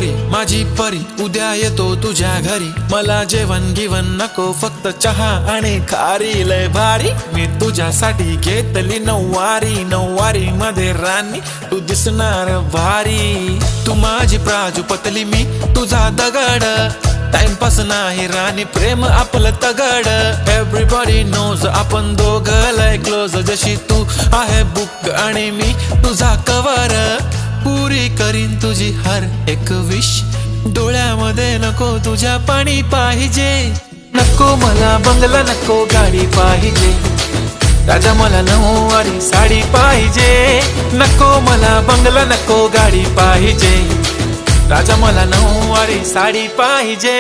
परी माझी परी उद्या येतो तुझ्या घरी, मला जेवण गिवण नको फक्त चहा आणि खारी, लय भारी मी तुझ्यासाठी घेतली नऊवारी, नऊवारी मध्ये राणी तू दिसणार भारी, तू माझी प्राजूपतली मी तुझा दगड, टाइमपास नाही राणी प्रेम आपलं तगड, एव्हरीबॉडी नोज आपण दोघं लय क्लोज, जशी तू आहे बुक आणि मी तुझा कवर, पुरी करीन तुझी हर एक विश, डोळ्यामध्ये नको तुझ्या पाणी पाहिजे, नको मला बंगला नको गाडी पाहिजे, राजा मला नऊवारी साडी पाहिजे, नको मला बंगला नको गाडी पाहिजे, राजा मला नऊवारी साडी पाहिजे।